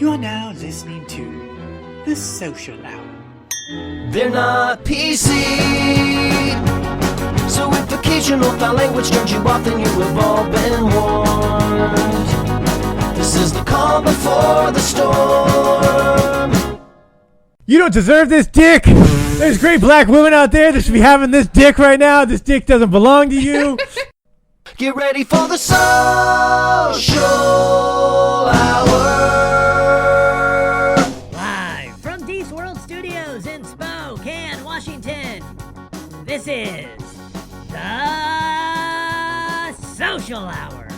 You are now listening to The Social Hour. They're not PC. So if occasional foul language turns you off, then you have all been warned. This is the calm before the storm. You don't deserve this dick. There's great black women out there that should be having this dick right now. This dick doesn't belong to you. Get ready for the social hour. Live from Deece World Studios in Spokane, Washington. This is the Social Hour.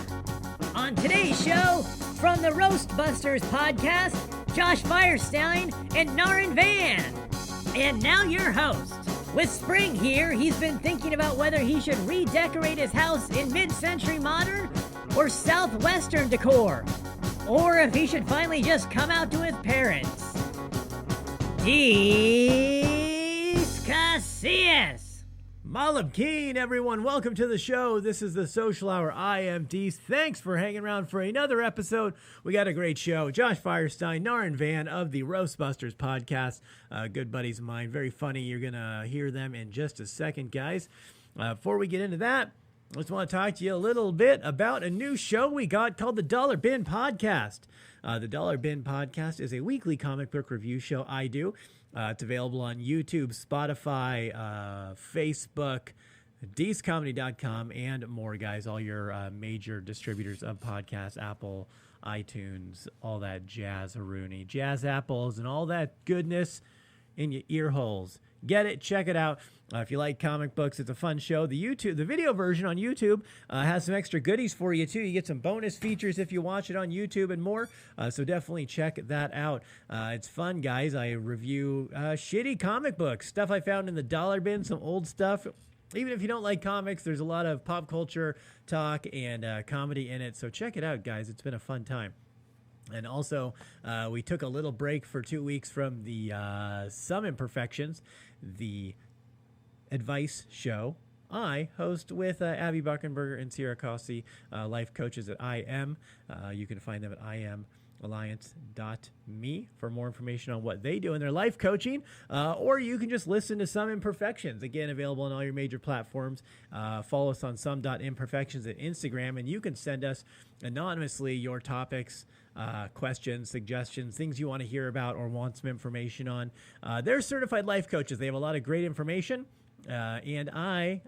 On today's show, from the Roastbusters podcast, Josh Firestine and Narin Vann. And now your host. With spring here, he's been thinking about whether he should redecorate his house in mid-century modern or southwestern decor, or if he should finally just come out to his parents. Deece Casillas. Malam Keen, everyone. Welcome to the show. This is the Social Hour. I am Deece. Thanks for hanging around for another episode. We got a great show. Josh Firestine, Narin Vann of the Roastbusters podcast. Good buddies of mine. Very funny. You're going to hear them in just a second, guys. Before we get into that, I just want to talk to you a little bit about a new show we got called the Dollar Bin Podcast. The Dollar Bin Podcast is a weekly comic book review show I do. It's available on YouTube, Spotify, Facebook, DeeceComedy.com, and more, guys. All your major distributors of podcasts, Apple, iTunes, all that jazz, Rooney, jazz apples, and all that goodness in your ear holes. Get it, check it out. If you like comic books, it's a fun show. The video version on YouTube has some extra goodies for you too. You get some bonus features if you watch it on YouTube and more. So definitely check that out. It's fun, guys. I review shitty comic books, stuff I found in the dollar bin, some old stuff. Even if you don't like comics, there's a lot of pop culture talk and comedy in it. So check it out, guys. It's been a fun time. And also, we took a little break for 2 weeks from the Some Imperfections, the advice show I host with Abby Buckenberger and Sierra Cossey, life coaches at IM. You can find them at imalliance.me for more information on what they do in their life coaching, or you can just listen to Some Imperfections, again available on all your major platforms. Follow us on some.imperfections at Instagram, and you can send us anonymously your topics, questions, suggestions, things you want to hear about or want some information on. They're certified life coaches. They have a lot of great information. And I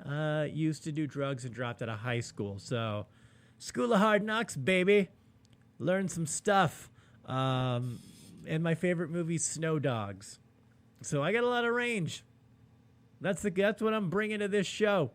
used to do drugs and dropped out of high school. So, School of Hard Knocks, baby. Learned some stuff. And my favorite movie, Snow Dogs. So I got a lot of range. That's what I'm bringing to this show.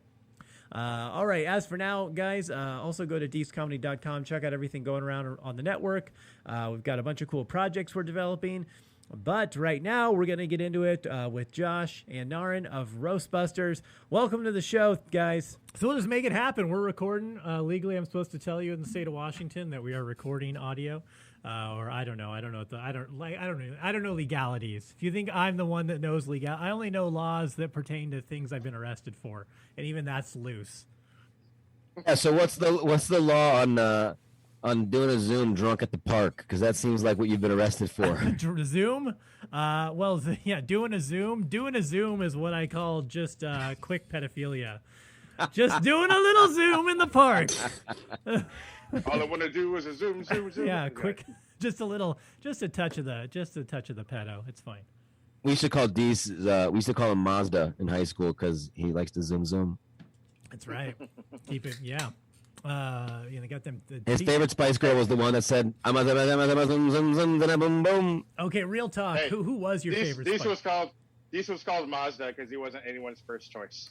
All right, as for now, guys, also go to DeeceComedy.com. Check out everything going around on the network. We've got a bunch of cool projects we're developing. But right now, we're going to get into it with Josh and Narin of Roastbusters. Welcome to the show, guys. So we'll just make it happen. We're recording. Legally, I'm supposed to tell you in the state of Washington that we are recording audio. Or I don't know. I don't know legalities. If you think I'm the one that knows legal, I only know laws that pertain to things I've been arrested for, and even that's loose. Yeah. So what's the law on doing a Zoom drunk at the park? Because that seems like what you've been arrested for. Zoom? Doing a Zoom is what I call just quick pedophilia. Just doing a little Zoom in the park. All I want to do is a zoom. Yeah, quick, just a touch of the pedo. It's fine. We used to call Deece. We used to call him Mazda in high school because he likes to zoom. That's right. Keep it. Yeah. Got them. His favorite Spice Girl was the one that said, "I'm a boom boom." Okay, real talk. Hey, who was your favorite? Deece was called Mazda because he wasn't anyone's first choice.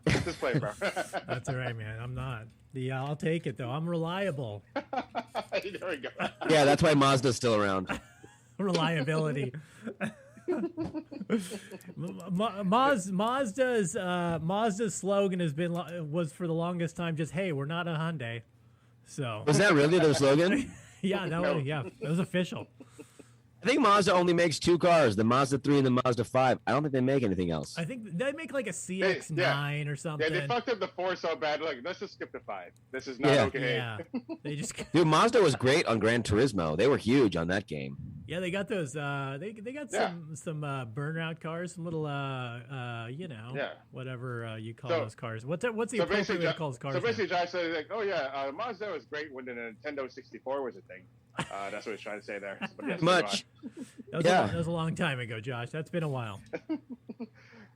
Just play, bro. That's all right, man. I'm not. I'll take it though. I'm reliable. There we go. Yeah, that's why Mazda's still around. Reliability. Mazda's slogan was for the longest time just, "Hey, we're not a Hyundai." So Was that really their slogan? yeah, that was official. I think Mazda only makes 2 cars, the Mazda 3 and the Mazda 5. I don't think they make anything else. I think they make like a CX-9 or something. Yeah, they fucked up the 4 so bad. Like, let's just skip the 5. This is not okay. Yeah, they just Dude, Mazda was great on Gran Turismo. They were huge on that game. yeah, they got those. They got some burnout cars, some little whatever you call those cars. What's the appropriate way to call those cars? So basically, Josh said like, oh yeah, Mazda was great when the Nintendo 64 was a thing. That's what he's trying to say there. But yes, Much. That was a long time ago, Josh. That's been a while.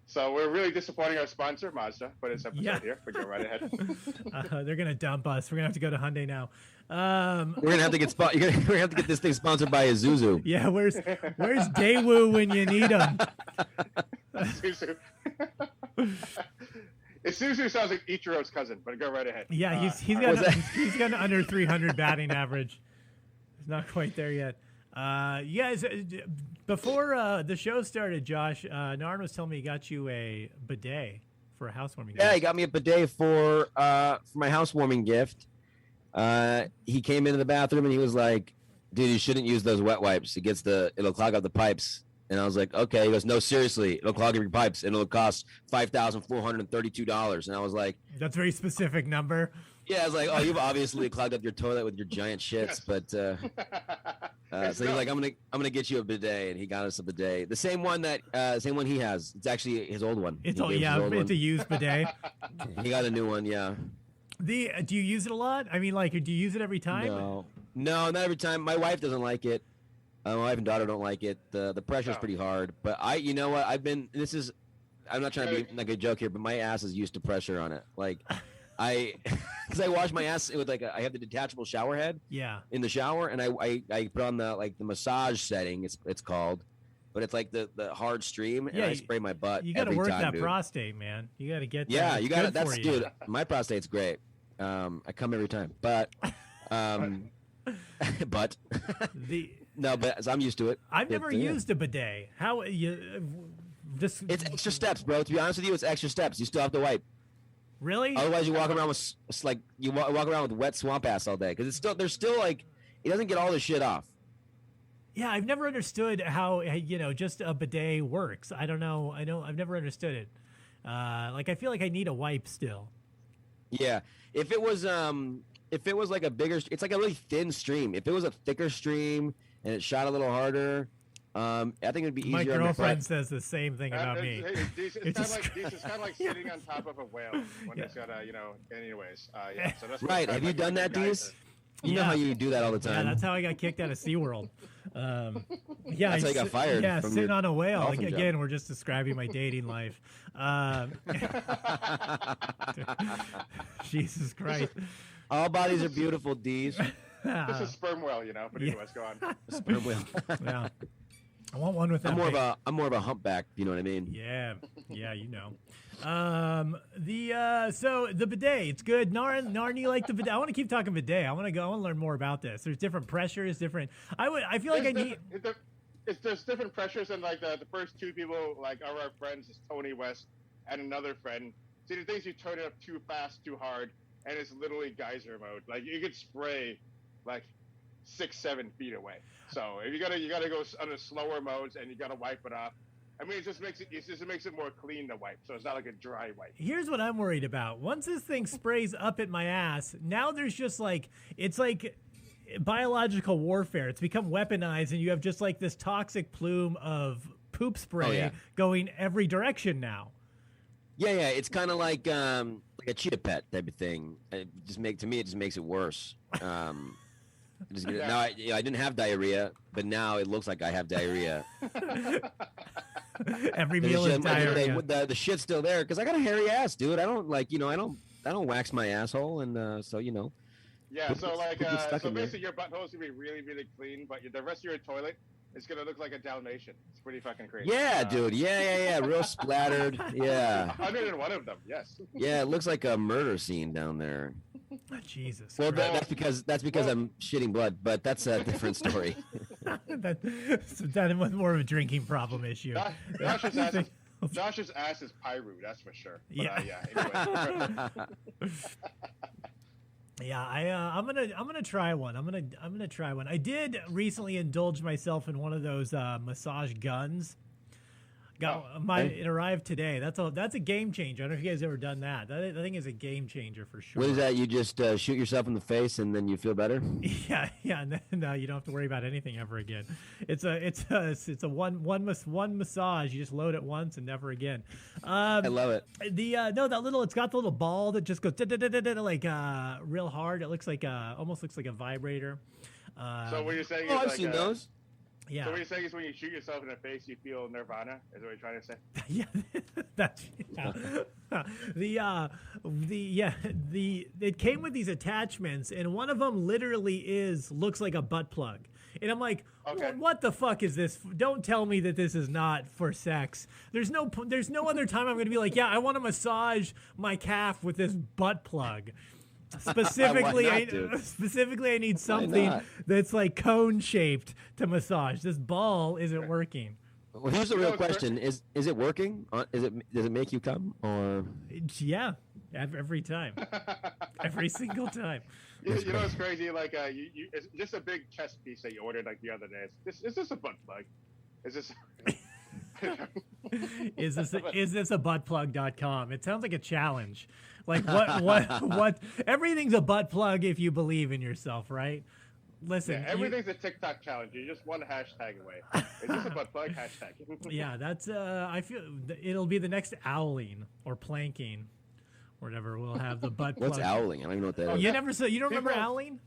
So we're really disappointing our sponsor, Mazda, for this episode here. But go right ahead. They're gonna dump us. We're gonna have to go to Hyundai now. We're gonna have to get we're gonna have to get this thing sponsored by Isuzu. Yeah, where's Daewoo when you need him? Isuzu. Isuzu sounds like Ichiro's cousin, but go right ahead. Yeah, he's got an under 300 batting average. He's not quite there yet. You guys, before the show started, Josh, Narin was telling me he got you a bidet for a housewarming gift. Yeah, he got me a bidet for my housewarming gift. He came into the bathroom and he was like, "Dude, you shouldn't use those wet wipes. It'll clog up the pipes." And I was like, "Okay." He goes, "No, seriously, it'll clog up your pipes and it'll cost $5,432." And I was like, "That's a very specific number." Yeah, I was like, "Oh, you've obviously clogged up your toilet with your giant shits." But so he's like, "I'm gonna get you a bidet," and he got us a bidet, the same one he has. It's actually his old one. It's a used bidet. He got a new one. Yeah. Do you use it a lot? I mean, like, do you use it every time? No, not every time. My wife doesn't like it. My wife and daughter don't like it. The pressure's pretty hard. But you know what? I'm not trying to be like a joke here, but my ass is used to pressure on it. Like, because I wash my ass with I have the detachable shower head. Yeah. In the shower, and I put on the massage setting. It's called, but it's like the hard stream, and I spray my butt. You got to work that dude. prostate, man. You got to get. Yeah, you got to. Dude. My prostate's great. I come every time, but but so I'm used to it. I've never used a bidet. How you It's extra steps, bro. To be honest with you, it's extra steps. You still have to wipe. Really? Otherwise, you walk around with walk around with wet swamp ass all day because there's still like it doesn't get all the shit off. Yeah, I've never understood how just a bidet works. I don't know. I've never understood it. I feel like I need a wipe still. Yeah, if it was like a bigger, it's like a really thin stream. If it was a thicker stream and it shot a little harder, I think it'd be easier. My girlfriend says the same thing about me. It's kind of like sitting on top of a whale when it's got anyways. Yeah, so that's right. Have you done that, Deece? You know how you do that all the time. Yeah, that's how I got kicked out of SeaWorld. Yeah, that's how you got fired. Yeah, sitting on a whale. Again, we're just describing my dating life. Jesus Christ. All bodies are beautiful, Deece. This is sperm whale, but anyways, go on. Sperm whale. Yeah. I want one with that. I'm more of a humpback. You know what I mean? Yeah, so the bidet, it's good. Narin, you like the bidet? I want to keep talking bidet. I want to learn more about this. There's different pressures, I feel like I need. There's different pressures, and the first two people are our friends is Tony West and another friend. See, the things you turn it up too fast, too hard, and it's literally geyser mode. Like you could spray 6-7 feet away. So if you gotta go under slower modes and you gotta wipe it off. I mean, it just makes it more clean to wipe, so it's not like a dry wipe. Here's what I'm worried about. Once this thing sprays up at my ass, now there's just it's like biological warfare. It's become weaponized, and you have just this toxic plume of poop spray going every direction now. Yeah, it's kind of like a cheetah pet type of thing. It just makes it worse. Now I didn't have diarrhea, but now it looks like I have diarrhea. Every meal is diarrhea. The shit's still there because I got a hairy ass, dude. I don't I don't wax my asshole, and so Yeah, so basically your butthole's gonna be really, really clean, but the rest of your toilet is gonna look like a Dalmatian. It's pretty fucking crazy. Yeah, dude. Yeah. Real splattered. Yeah. 101 of them. Yes. Yeah, it looks like a murder scene down there. Oh, Jesus. Well, that's because I'm shitting blood, but that's a different story. that was more of a drinking problem issue. Josh's ass is Pyru, that's for sure. But, yeah. Anyway. Yeah, I'm gonna try one. I'm gonna try one. I did recently indulge myself in one of those massage guns. It arrived today. That's a game changer. I don't know if you guys ever done that. That thing is a game changer for sure. What is that? You just shoot yourself in the face and then you feel better? Yeah, and then you don't have to worry about anything ever again. It's a one massage. You just load it once and never again. I love it. It's got the little ball that just goes like real hard. It looks like almost looks like a vibrator. So what you're saying is I've like seen those. Yeah. So what you're saying is when you shoot yourself in the face, you feel nirvana? Is what you're trying to say? Yeah, that's it came with these attachments, and one of them literally looks like a butt plug, and I'm like, Okay. what the fuck is this? Don't tell me that this is not for sex. There's no other time I'm gonna be like, yeah, I want to massage my calf with this butt plug. Specifically, I need something that's like cone shaped to massage. This ball isn't working. Well, here's the real question: Is it working? Does it make you come or? Yeah, every time, every single time. You know what's crazy? Like it's just a big chest piece that you ordered like the other day. Is this a butt plug? Is this? Is this a buttplug.com? It sounds like a challenge. Like what everything's a butt plug if you believe in yourself, right? Listen, yeah, everything's a TikTok challenge. You're just one hashtag away. Is this a butt plug? Hashtag. Yeah, that's I feel it'll be the next owling or planking, whatever. We'll have the butt plug. What's owling? I don't even know what that is. You don't remember owling?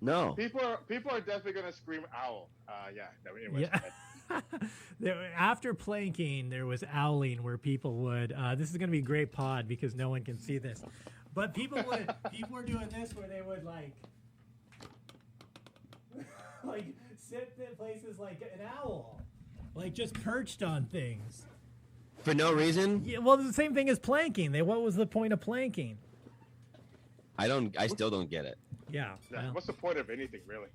No. People are definitely gonna scream owl. Yeah. No, anyways, Yeah. After planking, there was owling, where people would. This is going to be a great pod because no one can see this, but people were doing this where they would like sit in places like an owl, like just perched on things For no reason? Yeah, well, the same thing as planking. What was the point of planking? I still don't get it. Yeah. Yeah, what's the point of anything, really?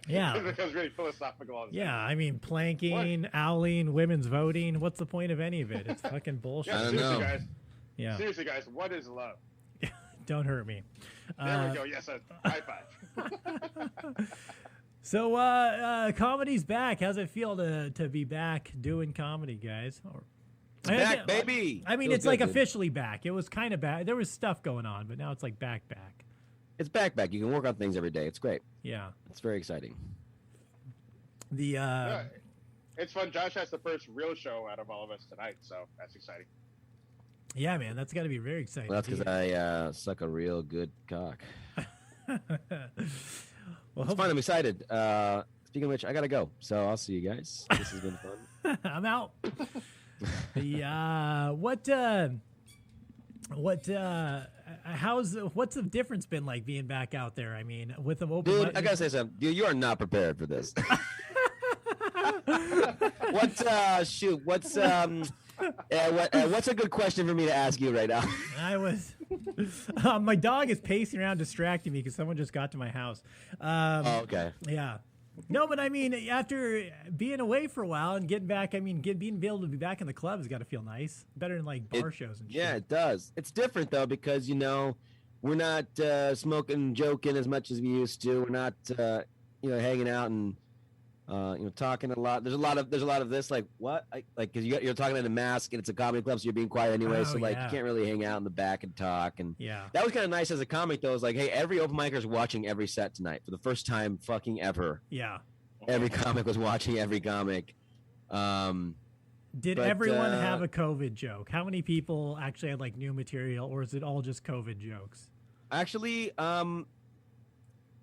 Yeah. It becomes really philosophical. All the time. Yeah, I mean, planking, owling, women's voting. What's the point of any of it? It's fucking bullshit. Yeah, I don't seriously, know. guys. Yeah. Seriously, guys, what is love? Don't hurt me. There we go. Yes, high five. So, comedy's back. How's it feel to be back doing comedy, guys? It's back, baby. I mean, Feels it's like good, dude. officially back. It was kind of back. There was stuff going on, but now it's like back. It's back. You can work on things every day. It's great. Yeah. It's very exciting. Yeah, it's fun. Josh has the first real show out of all of us tonight, so that's exciting. Yeah, man, that's got to be very exciting. Well, that's because I suck a real good cock. Well, It's fun. I'm excited. Speaking of which, I gotta go. So I'll see you guys. This has been fun. I'm out. What's the difference been like being back out there? I mean, with them open. Dude, I gotta say something. Dude, you are not prepared for this. What's a good question for me to ask you right now? I was. My dog is pacing around, distracting me because someone just got to my house. Oh, okay. Yeah. No, but I mean, after being away for a while and getting back, I mean, being able to be back in the club has got to feel nice. Better than like bar shows and shit. Yeah, it does. It's different though because we're not smoking, joking as much as we used to. We're not hanging out and talking a lot. There's a lot of this like what because you're talking in a mask and it's a comedy club, so you're being quiet anyway. So you can't really hang out in the back and talk. And that was kind of nice as a comic though. It's like, hey, every open micer is watching every set tonight for the first time fucking ever. Yeah. Every comic was watching every comic. Did everyone have a COVID joke? How many people actually had like new material, or is it all just COVID jokes? Actually,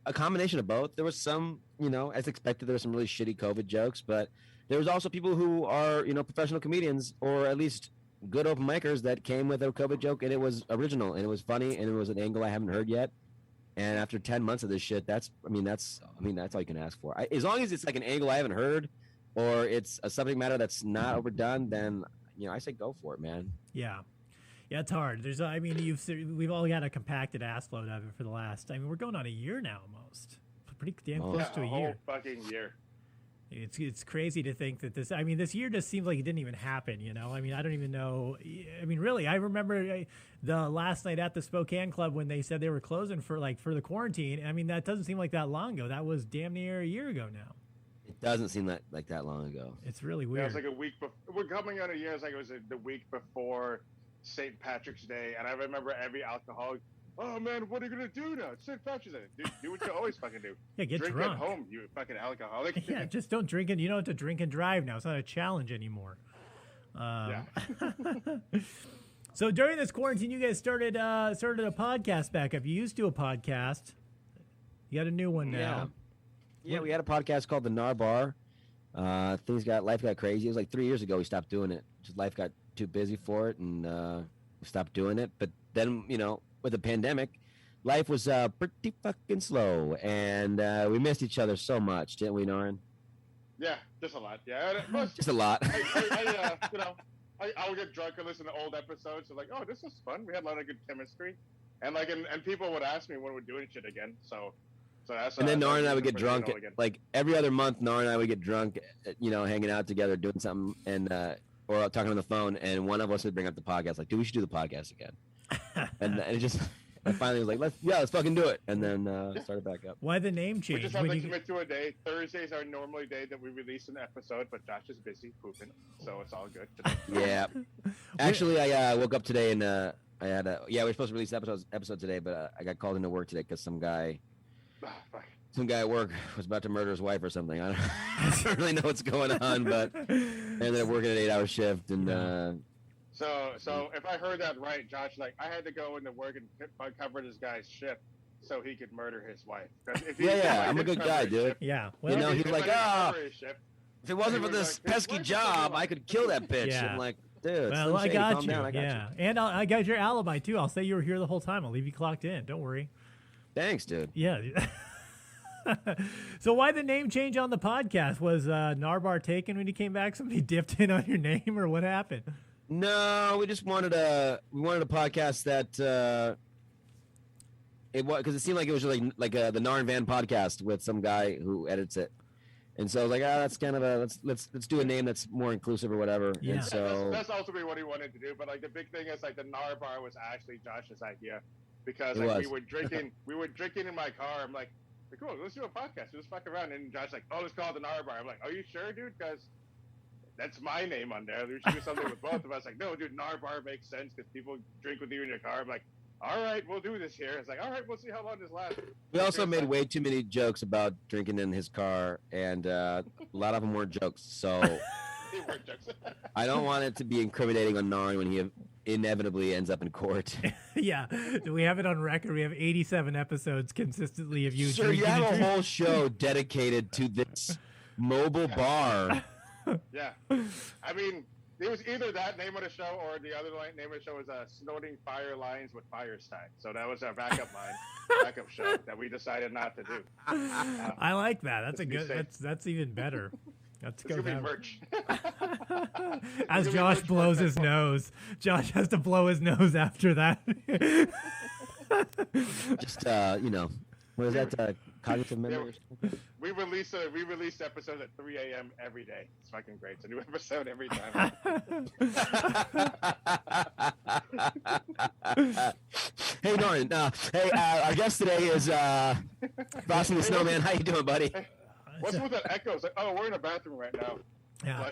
a combination of both. There was some, as expected, there were some really shitty COVID jokes, but there was also people who are, professional comedians or at least good open micers that came with a COVID joke, and it was original and it was funny and it was an angle I haven't heard yet. And after 10 months of this shit, that's all you can ask for. As long as it's like an angle I haven't heard, or it's a subject matter that's not overdone, then I say go for it, man. Yeah. Yeah, it's hard. We've all got a compacted ass load of it for the last. We're going on a year now almost. Pretty damn close to a year. Whole fucking year. It's crazy to think that this year just seems like it didn't even happen, you know? I mean, I don't even know. I mean, really, I remember the last night at the Spokane Club when they said they were closing for the quarantine. I mean, that doesn't seem like that long ago. That was damn near a year ago now. It doesn't seem like that long ago. It's really weird. Yeah, it was like a week before. We're coming on a year. It's like it was the week before St. Patrick's Day. And I remember every alcoholic, oh man, what are you gonna do now? It's St. Patrick's Day. Do what you always fucking do. Yeah, get drink drunk at home, you fucking alcoholic. Yeah, just don't drink it. You don't have to drink and drive now. It's not a challenge anymore. Yeah. So during this quarantine, you guys started a podcast back up. You used to do a podcast. You got a new one now. Yeah, we had a podcast called the Nar Bar. Life got crazy. It was like 3 years ago we stopped doing it. Just life got too busy for it, and we stopped doing it. But then, with the pandemic, life was pretty fucking slow, and we missed each other so much, didn't we, Narin? Yeah, just a lot. Yeah, just a lot. I would get drunk and listen to old episodes. So like, oh, this was fun. We had a lot of good chemistry, and and people would ask me when we're doing shit again. So that's. And then Narin and I would get drunk. Like every other month, Narin and I would get drunk, hanging out together, doing something, and or talking on the phone, and one of us would bring up the podcast, like, dude, we should do the podcast again. and it just, I finally was like, let's fucking do it, and then started back up. Why the name change? We just have to commit to a day. Thursdays are normally day that we release an episode, but Josh is busy pooping, so it's all good today. Yeah. Actually, I woke up today and we were supposed to release the episode today, but I got called into work today because some guy at work was about to murder his wife or something. I don't really know what's going on, but I ended up working an 8-hour shift, and So if I heard that right, Josh, like I had to go into work and cover this guy's shift so he could murder his wife. I'm a good guy, dude. Shift, yeah, well, he's like, if it wasn't for this pesky job, I could kill that bitch. Yeah. I'm like, dude, well, I got you. I got you. And I got your alibi too. I'll say you were here the whole time. I'll leave you clocked in. Don't worry. Thanks, dude. Yeah. So why the name change on the podcast? Was Narbar taken when you came back? Somebody dipped in on your name, or what happened? No, we just wanted a podcast that it was, because it seemed like it was like the Narin Vann podcast with some guy who edits it, and so I was like, that's kind of let's do a name that's more inclusive or whatever. Yeah. And so that's ultimately what he wanted to do. But like the big thing is like the Nar Bar was actually Josh's idea, because we were drinking in my car. I'm like, cool, let's do a podcast. Let's fuck around. And Josh's like, oh, let's call it the Nar Bar. I'm like, are you sure, dude? Because that's my name on there. We should do something with both of us. Like, no, dude, Nar Bar makes sense because people drink with you in your car. I'm like, all right, we'll do this here. It's like, all right, we'll see how long this lasts. We also made way too many jokes about drinking in his car, and a lot of them weren't jokes. So They weren't jokes. I don't want it to be incriminating on Narin when he inevitably ends up in court. Yeah, we have it on record. We have 87 episodes consistently of you. Sure, you have a whole show dedicated to this mobile bar. Yeah, I mean, it was either that name of the show or the other name of the show was Snorting Fire Lines with Firestine. So that was our backup show that we decided not to do. I like that. That's a good. That's even better. Let's go gonna that be merch. As Josh blows his nose, Josh has to blow his nose after that. Just what is that? Cognitive memory. We release episodes at 3 a.m. every day. It's fucking great. It's a new episode every time. Hey, Narin. Our guest today is Frosty the Snowman. How you doing, buddy? What's with that echo? It's like, oh, we're in a bathroom right now. Yeah.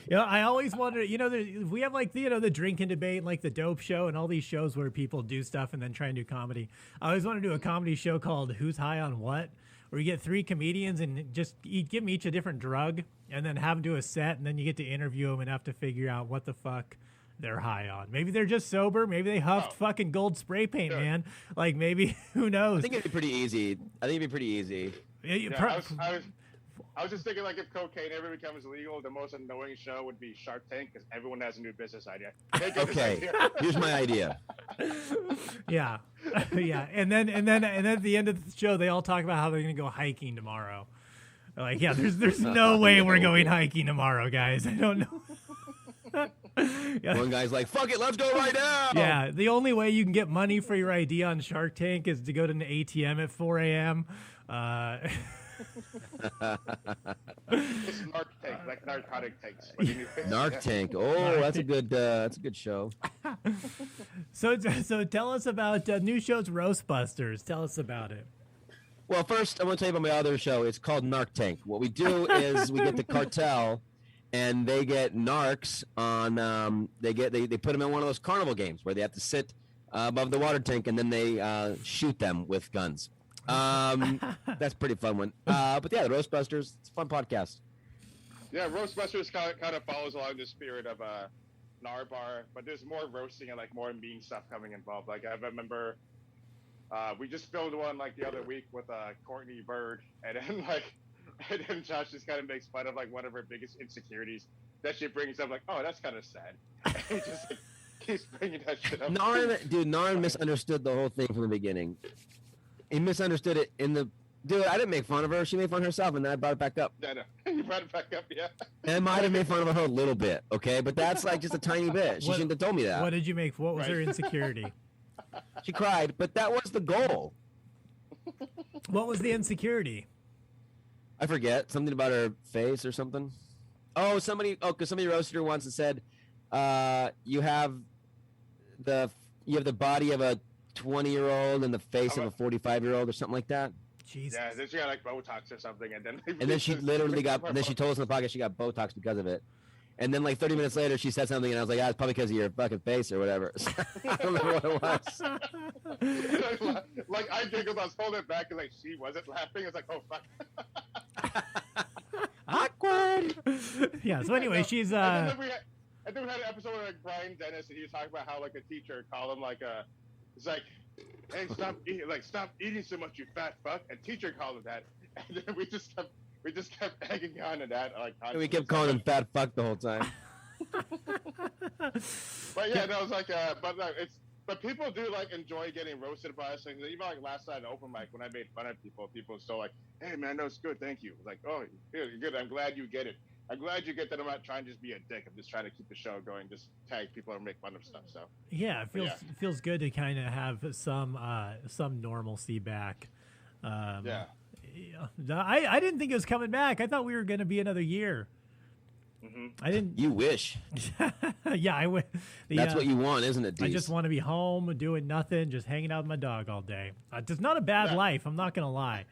Yeah, I always wonder, we have the drinking debate and like the dope show and all these shows where people do stuff and then try and do comedy. I always want to do a comedy show called Who's High on What, where you get 3 comedians and just give them each a different drug and then have them do a set, and then you get to interview them and have to figure out what the fuck they're high on. Maybe they're just sober. Maybe they huffed fucking gold spray paint, man. Like maybe, who knows? I think it'd be pretty easy. I was just thinking, like, if cocaine ever becomes legal, the most annoying show would be Shark Tank, because everyone has a new business idea. Okay, here's my idea. Yeah, yeah, and then at the end of the show, they all talk about how they're gonna go hiking tomorrow. They're like, yeah, there's no way we're going hiking tomorrow, guys. I don't know. Yeah. One guy's like, fuck it, let's go right now. Yeah, the only way you can get money for your idea on Shark Tank is to go to an ATM at 4 a.m. It's narc tank, like narcotic tanks. But in your face. Narc Tank. Oh, that's a good show. So tell us about new shows, Roastbusters. Tell us about it. Well, first, I want to tell you about my other show. It's called Narc Tank. What we do is we get the cartel, and they get narcs on. They put them in one of those carnival games where they have to sit above the water tank, and then they shoot them with guns. That's a pretty fun one. But yeah, the Roastbusters. It's a fun podcast. Yeah, Roastbusters kind of follows along the spirit of Narbar, but there's more roasting and like more mean stuff coming involved. Like I remember. We just filmed one like the other week with Courtney Bird, and then Josh just kind of makes fun of like one of her biggest insecurities that she brings up, like, oh, that's kind of sad. And he just like, keeps bringing that shit up. Narin misunderstood the whole thing from the beginning. He misunderstood it I didn't make fun of her. She made fun of herself, and then I brought it back up. No, you brought it back up, yeah. And I might have made fun of her a little bit, okay? But that's like just a tiny bit. She shouldn't have told me that. What did you make? What was her insecurity? She cried, but that was the goal. What was the insecurity? I forget. Something about her face or something. Because somebody roasted her once and said, you have the body of a 20-year-old and the face of a 45-year-old or something like that. Jesus. Yeah, then she got like Botox or something, and then she literally got. And then she told us in the podcast she got Botox because of it. And then like 30 minutes later, she said something, and I was like, it's probably because of your fucking face or whatever. I don't remember what it was. Like I giggled, I was holding it back, and like she wasn't laughing. It's like, oh fuck. Awkward. Yeah. So anyway, she's And then we had an episode with like Brian Dennis, and he was talking about how like a teacher called him like it's like, hey, stop eating so much, you fat fuck. And teacher called him that, and then we just kept hanging on to that. Like we kept calling him fat fuck the whole time. But yeah, no, it's like, but people do like enjoy getting roasted by us. Like, even like last night at open mic when I made fun of people were still like, hey man, no, it's good, thank you. Like, oh, you're good. I'm glad you get it. I'm glad you get that. I'm not trying to just be a dick. I'm just trying to keep the show going, just tag people and make fun of stuff. So yeah, it feels good to kind of have some normalcy back. Yeah. I didn't think it was coming back. I thought we were going to be another year. Mm-hmm. I didn't. You wish. Yeah, I wish. That's what you want, isn't it, Deece? I just want to be home doing nothing, just hanging out with my dog all day. It's not a bad life. I'm not going to lie.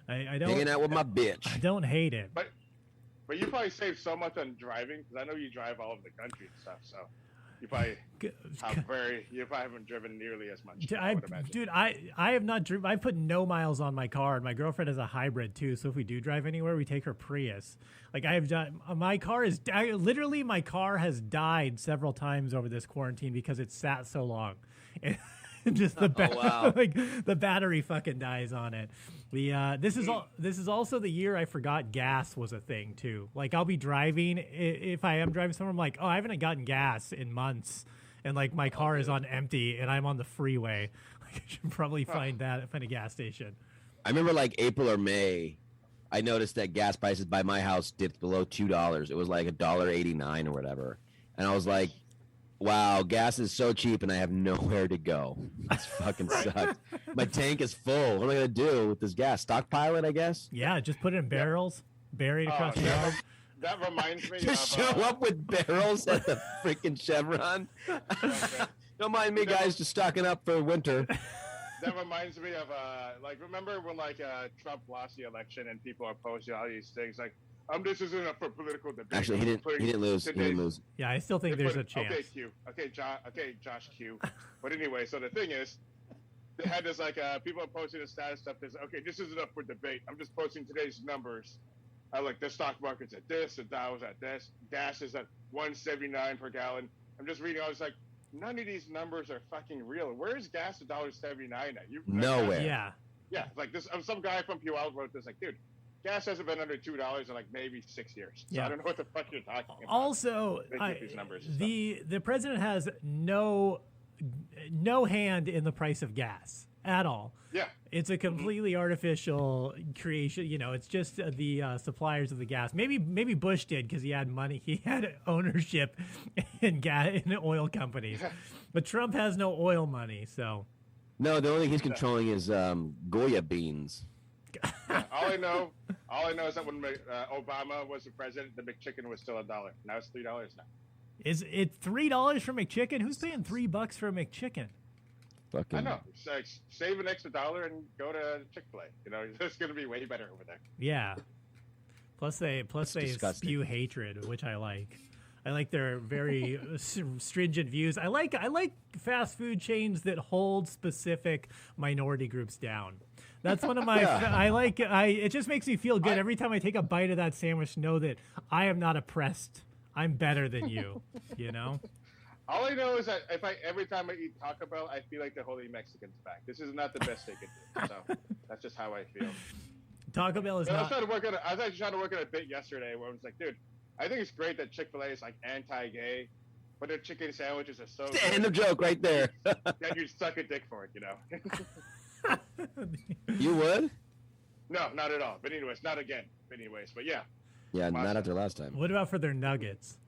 I don't. Hanging out with my bitch. I don't hate it. But you probably save so much on driving, because I know you drive all over the country and stuff. So you probably haven't driven nearly as much. I have not driven. I put no miles on my car, and my girlfriend has a hybrid too. So if we do drive anywhere, we take her Prius. Like I have done. My car has died several times over this quarantine because it sat so long. Just the battery fucking dies on it. This is also the year I forgot gas was a thing too. Like I'll be driving, if I am driving somewhere, I'm like, oh, I haven't gotten gas in months, and like my car is on empty and I'm on the freeway. Like, I should probably find a gas station. I remember like April or May, I noticed that gas prices by my house dipped below $2. It was like $1.89 or whatever, and I was like, wow, gas is so cheap and I have nowhere to go. This fucking sucks. My tank is full. What am I going to do with this gas? Stockpile it, I guess? Yeah, just put it in barrels, buried across the yard. That reminds me just show up with barrels at the freaking Chevron. Don't mind me, guys, just stocking up for winter. That reminds me of, remember when, Trump lost the election and people are posting all these things, like, this isn't up for political debate. Actually, he didn't lose. Yeah, I still think there's a chance. Okay, Q. Okay, Josh Q. But anyway, so the thing is, they had this, people are posting the status stuff. This, okay, this isn't up for debate. I'm just posting today's numbers. The stock market's at this, the Dow's at this, gas is at $1.79 per gallon. I'm just reading all this, none of these numbers are fucking real. Where's gas at $1.79 at? Nowhere. Yeah. Yeah, like this. Some guy from Puyallup wrote this, dude, gas hasn't been under $2 in maybe 6 years. So I don't know what the fuck you're talking about. Also, these numbers the president has no hand in the price of gas at all. Yeah, it's a completely artificial creation. It's just the suppliers of the gas. Maybe Bush did because he had money. He had ownership in oil companies, but Trump has no oil money. So no, the only thing he's controlling is Goya beans. fuck. All I know is that when Obama was the president, the McChicken was still $1. Now it's $3 now. Is it $3 for McChicken? Who's paying $3 for a McChicken? Fucking. I know. It's like, save an extra $1 and go to Chick-fil-A. You know, it's going to be way better over there. Yeah. Plus they disgusting. spew hatred, which I like. I like their very stringent views. I like fast food chains that hold specific minority groups down. That's one of my. It just makes me feel good every time I take a bite of that sandwich. To know that I am not oppressed. I'm better than you. You know. All I know is that every time I eat Taco Bell, I feel like they're holding Mexicans back. This is not the best they can do. So that's just how I feel. Taco Bell is I was not. actually trying to work on a bit yesterday where I was like, dude, I think it's great that Chick-fil-A is like anti-gay, but their chicken sandwiches are so End of joke right there. that you'd suck a dick for it, you know. You would? No, not at all. But anyways, not again. But yeah. Yeah, not after last time. What about for their nuggets?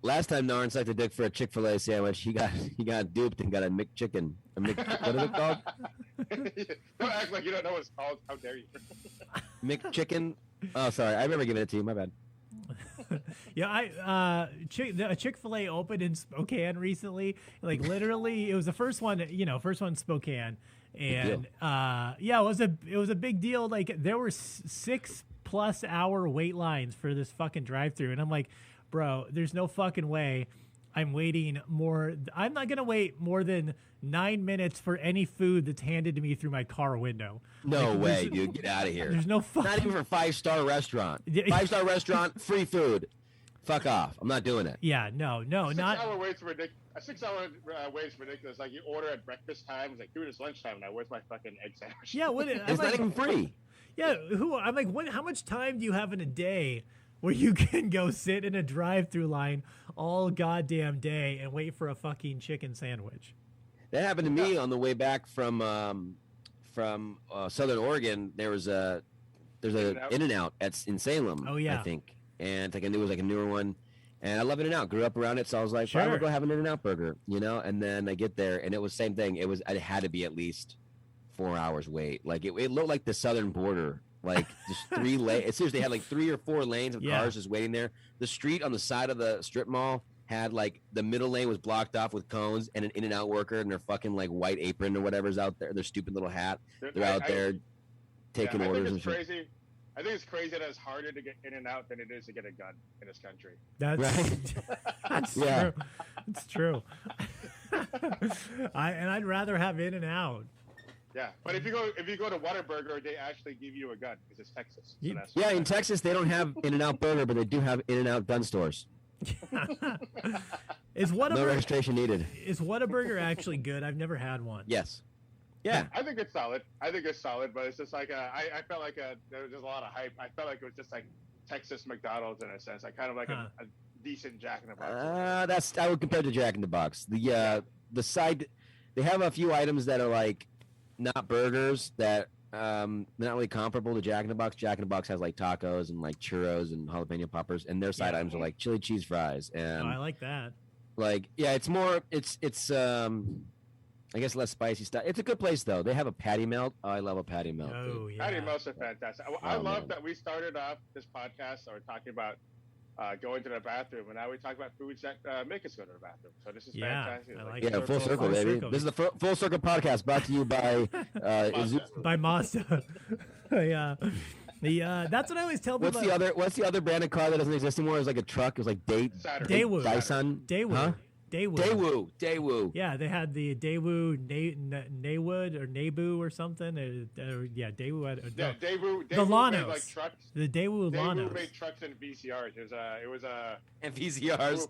Last time Narin sucked a dick for a Chick-fil-A sandwich, he got duped and got a McChicken. What is it called? Don't act like you don't know what it's called. How dare you? McChicken. Oh, sorry. I remember giving it to you. My bad. Yeah, Chick-fil-A opened in Spokane recently. Like literally, it was the first one. First one in Spokane, and it was a big deal. Like there were 6+ hour wait lines for this fucking drive-through, and I'm like, bro, there's no fucking way I'm waiting more. I'm not going to wait more than 9 minutes for any food that's handed to me through my car window. No way, dude. Get out of here. There's no fucking... Not even for 5-star restaurant. 5-star restaurant, free food. Fuck off. I'm not doing it. Yeah, no, not... 6-hour wait's ridiculous. A 6-hour wait's ridiculous. Like, you order at breakfast time. It's like, dude, it's lunchtime now. Where's my fucking egg sandwich? Yeah, it's not even free. Yeah, I'm like, how much time do you have in a day where you can go sit in a drive-through line all goddamn day and wait for a fucking chicken sandwich? That happened to me on the way back from Southern Oregon. There's a In-N-Out in Salem. Oh yeah, I think, and it was like a newer one. And I love In-N-Out. Grew up around it, so I was like, sure. I'm gonna go have an In-N-Out burger, And then I get there, and it was the same thing. It had to be at least 4 hours wait. Like it looked like the southern border. Like just 3 lanes. It seriously had like 3 or 4 lanes of cars just waiting there. The street on the side of the strip mall had like the middle lane was blocked off with cones, and an In-N-Out worker in their fucking like white apron or whatever's out there, their stupid little hat. They're out there taking orders and shit. Crazy. I think it's crazy that it's harder to get In-N-Out than it is to get a gun in this country. That's right. That's true. It's true. I'd rather have In-N-Out. Yeah, but if you go to Whataburger, they actually give you a gun because it's Texas. So in Texas they don't have In-N-Out burger, but they do have In-N-Out gun stores. Is Whataburger, no registration needed. Is Whataburger actually good? I've never had one. Yes. Yeah. I think it's solid. But it's just like I felt like there was just a lot of hype. I felt like it was just like Texas McDonald's in a sense. Like kind of like a decent Jack in the Box. I would compare to Jack in the Box. The side, they have a few items that are like not burgers that they're not really comparable to Jack in the Box. Jack in the Box has like tacos and like churros and jalapeno poppers, and their side items are like chili cheese fries. And I like that. Like, yeah, it's more. It's I guess less spicy stuff. It's a good place though. They have a patty melt. Oh, I love a patty melt. Oh yeah, patty melts are fantastic. I love that we started off this podcast or talking about going to the bathroom, and now we talk about foods that make us go to the bathroom. So this is fantastic. I like it. Full circle, baby. This is the Full Circle podcast brought to you by by Mazda. Yeah. That's what I always tell people. What's the other brand of car that doesn't exist anymore? It's like a truck. It was like Daewoo. Dyson. Daewoo. Huh? Daewoo. Yeah, they had the Daewoo Naywood or Nabu or something. Daewoo. Daewoo. The Lanos. Made, like, trucks. The Daewoo Lanos. Daewoo made trucks and VCRs. It was and VCRs.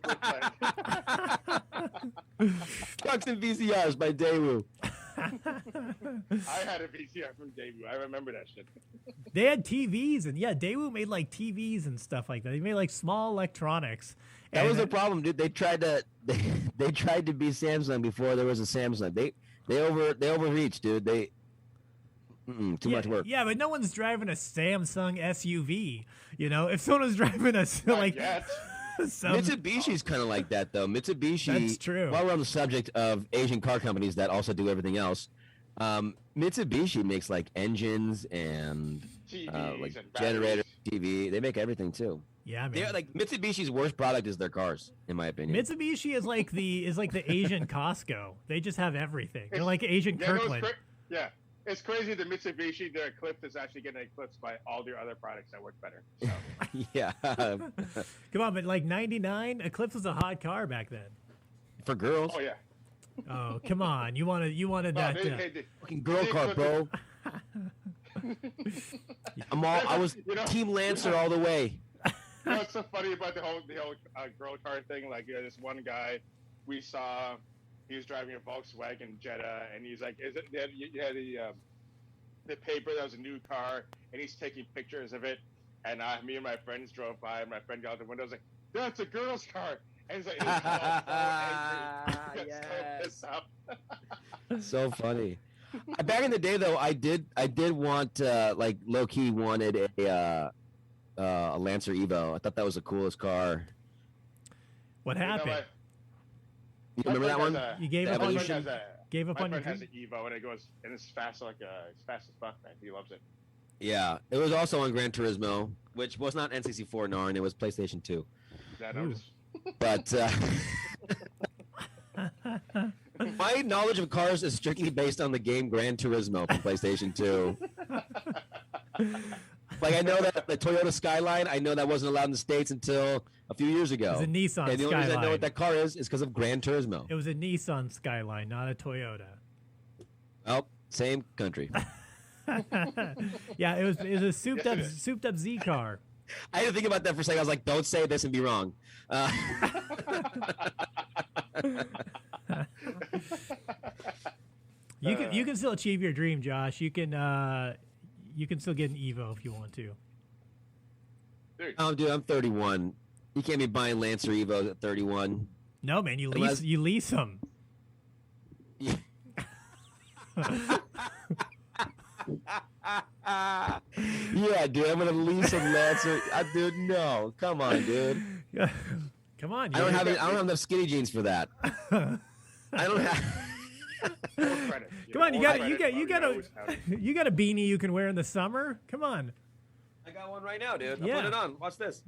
Trucks and VCRs by Daewoo. I had a VCR from Daewoo. I remember that shit. They had TVs, and Daewoo made like TVs and stuff like that. They made like small electronics. That was the problem, dude. They tried to be Samsung before there was a Samsung. They overreached, dude. Too much work. Yeah, but no one's driving a Samsung SUV. If someone was driving a Mitsubishi's kind of like that, though. Mitsubishi. That's true. While we're on the subject of Asian car companies that also do everything else, Mitsubishi makes like engines and TVs like and generator, batteries. TV. They make everything too. Yeah, man. They're like Mitsubishi's worst product is their cars, in my opinion. Mitsubishi is like the Asian Costco. They just have everything. They're like Asian Yeah, no, Kirkland. yeah, it's crazy that Mitsubishi, their Eclipse is actually getting eclipsed by all their other products that work better. So. Yeah, Come on, but like 99, Eclipse was a hot car back then. for girls. Oh yeah. Oh, come on. You wanted Well, that. Fucking girl car, bro. I was You know- Team Lancer all the way. You know what's so funny about the whole girl car thing? Like, this one guy we saw, he was driving a Volkswagen Jetta, and he's like, "Is it?" Yeah, the paper that was a new car, and he's taking pictures of it. And me and my friends drove by, and my friend got out the window, was like, "That's a girl's car." And he's like, he was all so angry. He got so pissed off. So funny. Back in the day, though, I did want like low key wanted a Lancer Evo. I thought that was the coolest car. What You know happened? what? You remember that one? You gave The up on your Evolution? gave up My on your friend has dream? an Evo, and it goes, and it's fast it's fast as fuck, man. He loves it. Yeah, it was also on Gran Turismo, which was not N64 Narn. It was PlayStation 2. That notice. But my knowledge of cars is strictly based on the game Gran Turismo from PlayStation 2. Like, I know that the Toyota Skyline, I know that wasn't allowed in the States until a few years ago. It was a Nissan And the only reason I know Skyline. what that car is because of Gran Turismo. It was a Nissan Skyline, not a Toyota. Oh, same country. Yeah, it was a souped Yes, up it is. souped up Z car. I had to think about that for a second. I was like, don't say this and be wrong. You can still achieve your dream, Josh. You can still get an Evo if you want to. Oh, dude, I'm 31. You can't be buying Lancer Evos at 31. No, man, you Unless- lease them. Yeah, dude, I'm gonna lease a Lancer. Dude, no, come on, dude. Come on, I don't have enough skinny jeans for that. I don't have. Come on, you got a beanie you can wear in the summer. Come on. I got one right now, dude. Yeah. I'll put it on. Watch this.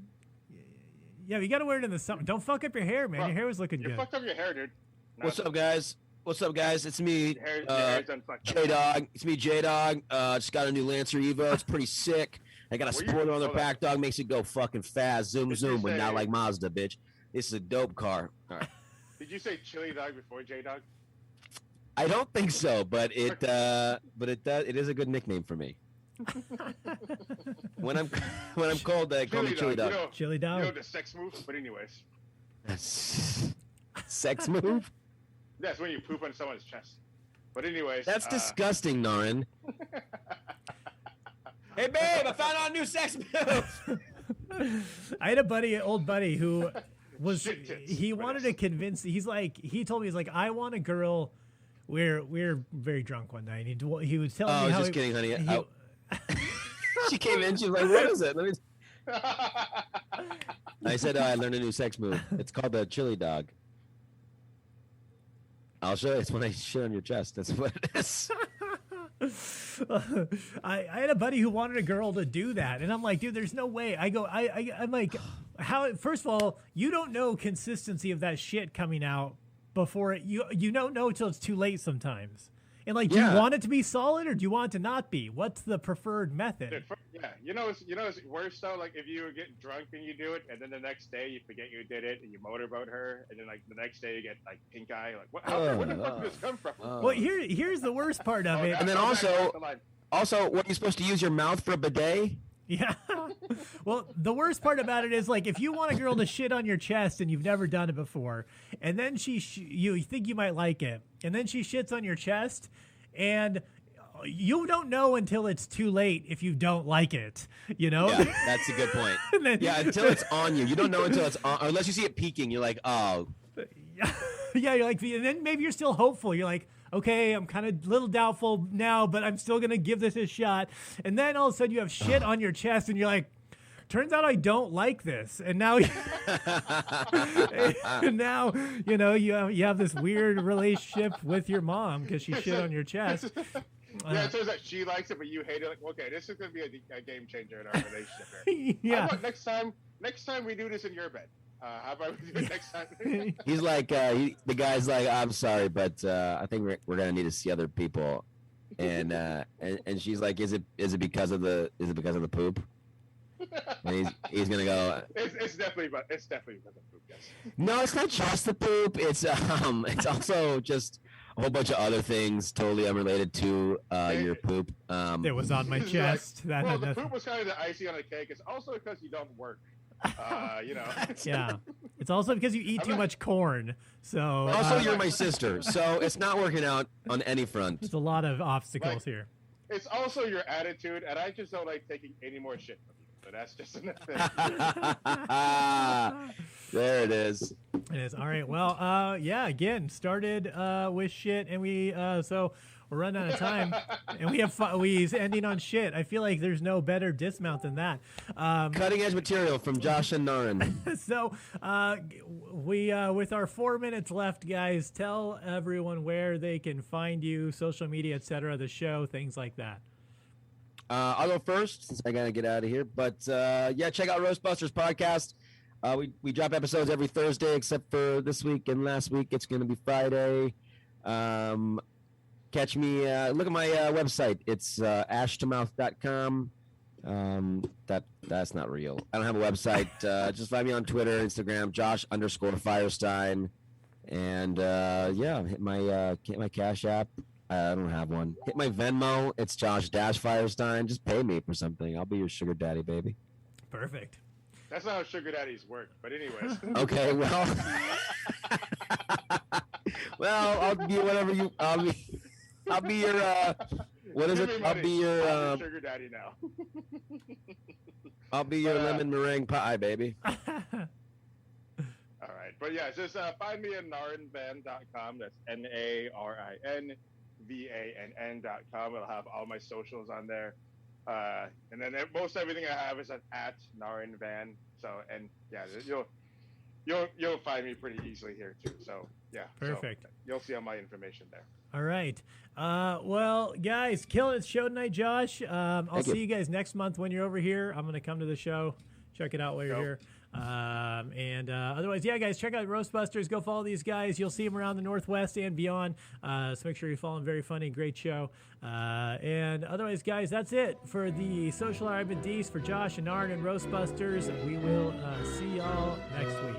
Yeah, you got to wear it in the summer. Don't fuck up your hair, man. Bro, Your hair was looking You good. fucked up your hair, dude. No, What's up, guys? What's up, guys? It's me, Your hair's done fucked up. J Dog. It's me, J Dog. Just got a new Lancer Evo. It's pretty sick. I got a Were you- spoiler on the hold on. back, dog. Makes it go fucking fast. Zoom, Did you zoom, but not say- like Mazda, bitch. This is a dope car. All right. Did you say chili dog before J Dog? I don't think so, but it is a good nickname for me. when I'm cold, call me Chili Dog. Chili You dog. know the sex move, but anyways, Sex move? that's when you poop on someone's chest. But anyways, That's disgusting, Narin. Hey, babe, I found out a new sex move. I had an old buddy who was Shit tits. he wanted to convince. He told me I want a girl. We're very drunk one night. He was telling Oh, me I was how just kidding, honey. She came in. She was like, "What is it?" I said, "I learned a new sex move. It's called the Chili Dog." I'll show you. It's when I shit on your chest. That's what it is. I had a buddy who wanted a girl to do that, and I'm like, dude, there's no way. I'm like, how? First of all, you don't know consistency of that shit coming out before you don't know until it's too late sometimes. And like, do Yeah. you want it to be solid or do you want it to not be? What's the preferred method? Dude, yeah, it's worse though. Like if you get drunk and you do it, and then the next day you forget you did it, and you motorboat her, and then like the next day you get like pink eye. Like what? Where the fuck did this come from? Well, here's the worst part of it. And then also, what are you supposed to use your mouth for a bidet? Yeah. Well, the worst part about it is like if you want a girl to shit on your chest and you've never done it before, and then you think you might like it, and then she shits on your chest, and you don't know until it's too late if you don't like it. You know? Yeah, that's a good point. And then- Yeah, until it's on you. You don't know until it's on, unless you see it peeking. You're like, oh, Yeah, you're like, and then maybe you're still hopeful. You're like, okay, I'm kind of a little doubtful now, but I'm still gonna give this a shot. And then all of a sudden you have shit on your chest, and you're like, turns out I don't like this, and now, and now you have this weird relationship with your mom because she shit on your chest. Yeah, it turns out she likes it, but you hate it. Like, okay, this is gonna be a game changer in our relationship. Here. Yeah. How about next time we do this in your bed. How about we do it next time? He's like, the guy's like, I'm sorry, but I think we're gonna need to see other people, and she's like, is it because of the poop? And he's gonna go. It's definitely because of poop. Yes. No, it's not just the poop. It's also just a whole bunch of other things totally unrelated to your poop. It was on my chest. Like, the poop was kind of the icing on the cake. It's also because you don't work. Yeah. It's also because you eat too much corn. So also, you're my sister, so it's not working out on any front. There's a lot of obstacles here. It's also your attitude, and I just don't like taking any more shit from you. So that's just another thing. There it is. It is. All right. Well, yeah, again, started with shit, and so we're running out of time, and we's ending on shit. I feel like there's no better dismount than that. Cutting edge material from Josh and Narin. So we with our 4 minutes left, guys, tell everyone where they can find you, social media, etc., the show, things like that. I'll go first since I gotta get out of here. But yeah, check out Roastbusters podcast. We drop episodes every Thursday, except for this week and last week. It's gonna be Friday. Catch me. Look at my website. It's ashtomouth.com. That's not real. I don't have a website. Just find me on Twitter, Instagram, Josh_Firestine, and yeah, hit my Cash App. I don't have one. Hit my Venmo. It's Josh-Firestine. Just pay me for something. I'll be your sugar daddy, baby. Perfect. That's not how sugar daddies work. But anyways. Okay. Well. Well, I'll be whatever you. I'll be your. What is it? I'll be your sugar daddy now. I'll be your lemon meringue pie, baby. All right, but yeah, just find me at narinvann.com. That's NARINVANN.com. It'll have all my socials on there, and then most everything I have is at Narin Vann. So, and yeah, you'll find me pretty easily here too. So yeah, perfect. So you'll see all my information there. All right. Well, guys, killing it show tonight, Josh. I'll see you guys next month when you're over here. I'm going to come to the show. Check it out while you're here. Otherwise, yeah, guys, check out Roastbusters. Go follow these guys. You'll see them around the Northwest and beyond. So make sure you follow them. Very funny, great show. And otherwise, guys, that's it for the Social Hour. I've been Deece for Josh and Narin and Roastbusters. We will see y'all next week.